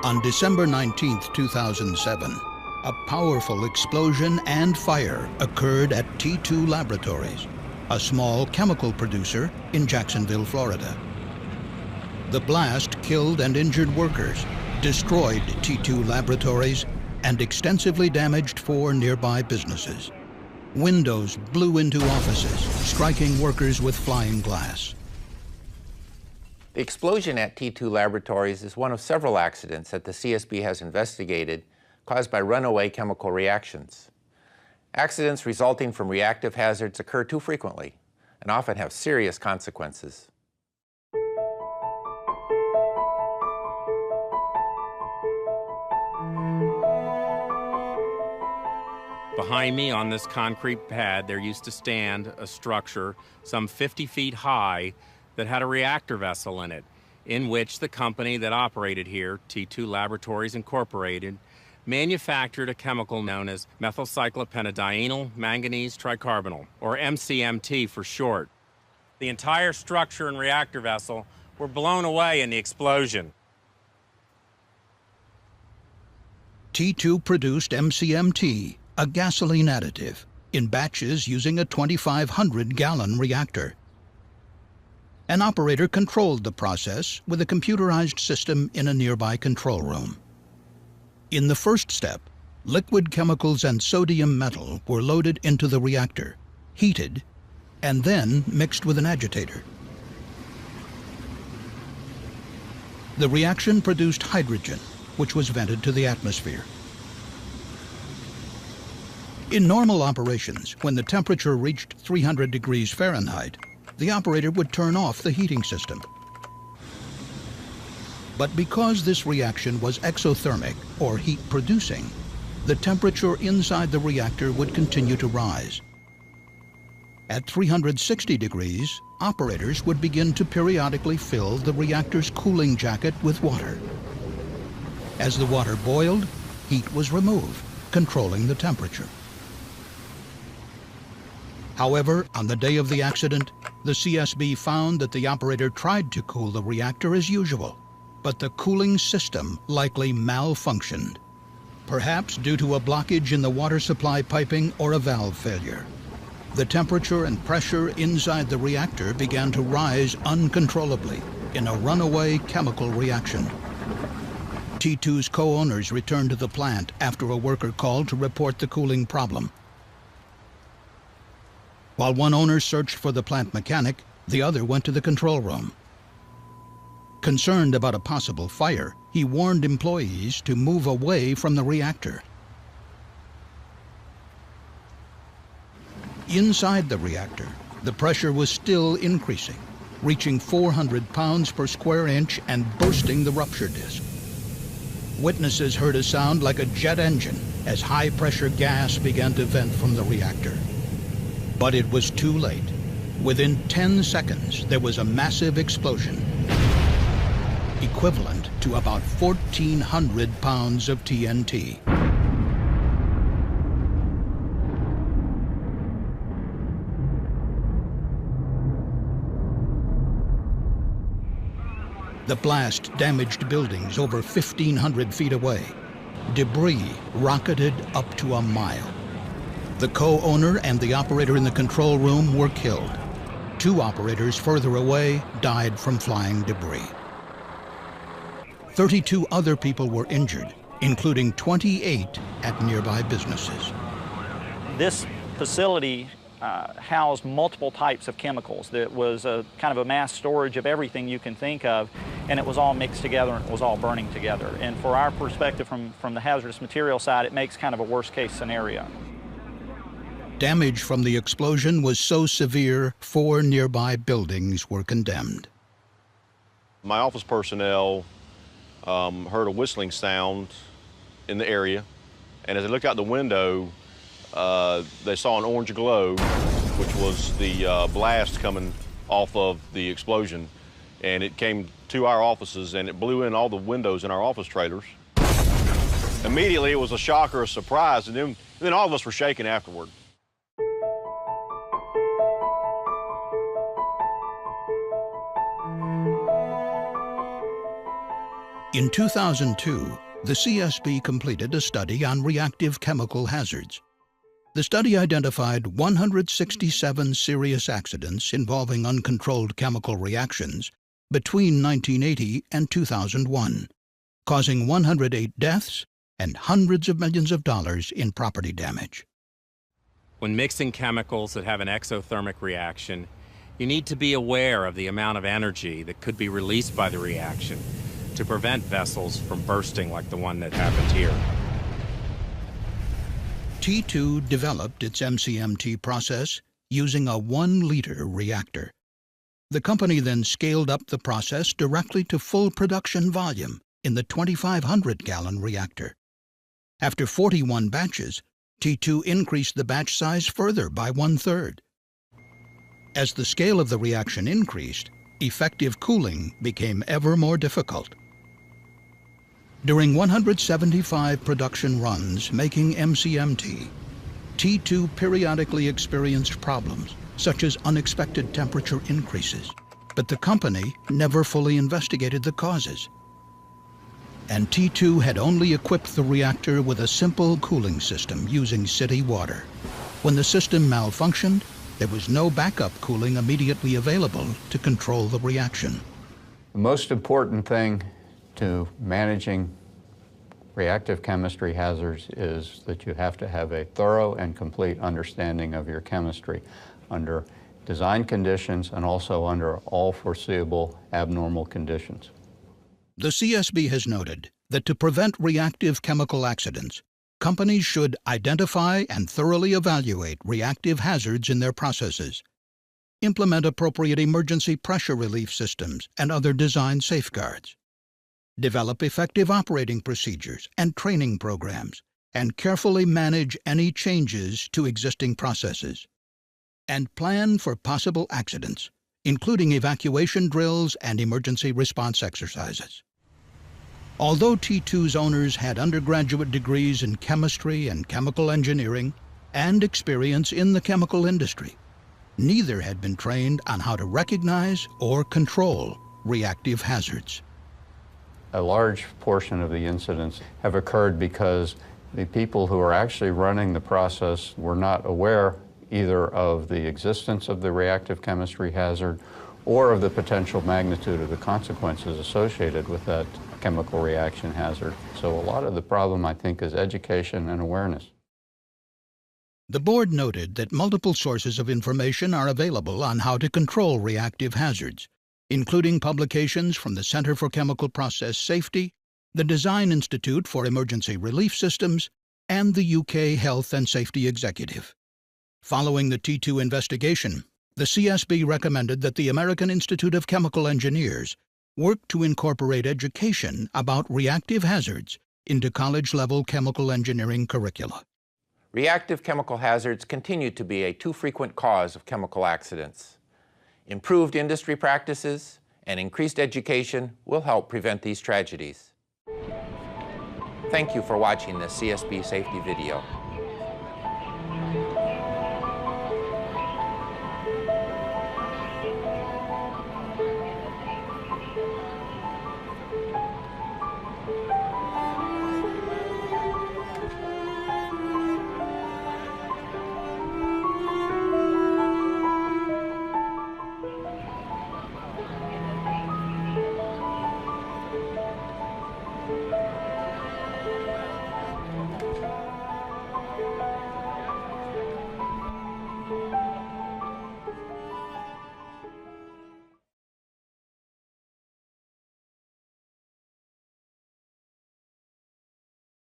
On December 19, 2007, a powerful explosion and fire occurred at T2 Laboratories, a small chemical producer in Jacksonville, Florida. The blast killed and injured workers, destroyed T2 Laboratories, and extensively damaged 4 nearby businesses. Windows blew into offices, striking workers with flying glass. The explosion at T2 Laboratories is one of several accidents that the CSB has investigated caused by runaway chemical reactions. Accidents resulting from reactive hazards occur too frequently and often have serious consequences. Behind me on this concrete pad, there used to stand a structure some 50 feet high that had a reactor vessel in it, in which the company that operated here, T2 Laboratories Incorporated, manufactured a chemical known as methylcyclopentadienyl manganese tricarbonyl, or MCMT for short. The entire structure and reactor vessel were blown away in the explosion. T2 produced MCMT, a gasoline additive, in batches using a 2,500-gallon reactor. An operator controlled the process with a computerized system in a nearby control room. In the first step, liquid chemicals and sodium metal were loaded into the reactor, heated, and then mixed with an agitator. The reaction produced hydrogen, which was vented to the atmosphere. In normal operations, when the temperature reached 300 degrees Fahrenheit, the operator would turn off the heating system. But because this reaction was exothermic, or heat-producing, the temperature inside the reactor would continue to rise. At 360 degrees, operators would begin to periodically fill the reactor's cooling jacket with water. As the water boiled, heat was removed, controlling the temperature. However, on the day of the accident, the CSB found that the operator tried to cool the reactor as usual, but the cooling system likely malfunctioned, perhaps due to a blockage in the water supply piping or a valve failure. The temperature and pressure inside the reactor began to rise uncontrollably in a runaway chemical reaction. T2's co-owners returned to the plant after a worker called to report the cooling problem. While one owner searched for the plant mechanic, the other went to the control room. Concerned about a possible fire, he warned employees to move away from the reactor. Inside the reactor, the pressure was still increasing, reaching 400 pounds per square inch and bursting the rupture disk. Witnesses heard a sound like a jet engine as high-pressure gas began to vent from the reactor. But it was too late. Within 10 seconds, there was a massive explosion, equivalent to about 1,400 pounds of TNT. The blast damaged buildings over 1,500 feet away. Debris rocketed up to a mile. The co-owner and the operator in the control room were killed. 2 operators further away died from flying debris. 32 other people were injured, including 28 at nearby businesses. This facility housed multiple types of chemicals. That was a kind of a mass storage of everything you can think of, and it was all mixed together and it was all burning together. And for our perspective from the hazardous material side, it makes kind of a worst-case scenario. Damage from the explosion was so severe, 4 nearby buildings were condemned. My office personnel heard a whistling sound in the area, and as they looked out the window, they saw an orange glow, which was the blast coming off of the explosion. And it came to our offices, and it blew in all the windows in our office trailers. Immediately, it was a shock or a surprise, and then all of us were shaking afterward. In 2002, the CSB completed a study on reactive chemical hazards. The study identified 167 serious accidents involving uncontrolled chemical reactions between 1980 and 2001, causing 108 deaths and hundreds of millions of dollars in property damage. When mixing chemicals that have an exothermic reaction, you need to be aware of the amount of energy that could be released by the reaction to prevent vessels from bursting like the one that happened here. T2 developed its MCMT process using a 1-liter reactor. The company then scaled up the process directly to full production volume in the 2,500-gallon reactor. After 41 batches, T2 increased the batch size further by 1/3. As the scale of the reaction increased, effective cooling became ever more difficult. During 175 production runs making MCMT, T2 periodically experienced problems, such as unexpected temperature increases, but the company never fully investigated the causes. And T2 had only equipped the reactor with a simple cooling system using city water. When the system malfunctioned, there was no backup cooling immediately available to control the reaction. The most important thing to managing reactive chemistry hazards is that you have to have a thorough and complete understanding of your chemistry under design conditions and also under all foreseeable abnormal conditions. The CSB has noted that to prevent reactive chemical accidents, companies should identify and thoroughly evaluate reactive hazards in their processes, implement appropriate emergency pressure relief systems and other design safeguards, develop effective operating procedures and training programs, and carefully manage any changes to existing processes, and plan for possible accidents, including evacuation drills and emergency response exercises. Although T2's owners had undergraduate degrees in chemistry and chemical engineering and experience in the chemical industry, neither had been trained on how to recognize or control reactive hazards. A large portion of the incidents have occurred because the people who are actually running the process were not aware either of the existence of the reactive chemistry hazard or of the potential magnitude of the consequences associated with that chemical reaction hazard. So a lot of the problem, I think, is education and awareness. The board noted that multiple sources of information are available on how to control reactive hazards, including publications from the Center for Chemical Process Safety, the Design Institute for Emergency Relief Systems, and the UK Health and Safety Executive. Following the T2 investigation, the CSB recommended that the American Institute of Chemical Engineers work to incorporate education about reactive hazards into college-level chemical engineering curricula. Reactive chemical hazards continue to be a too frequent cause of chemical accidents. Improved industry practices and increased education will help prevent these tragedies. Thank you for watching this CSB safety video.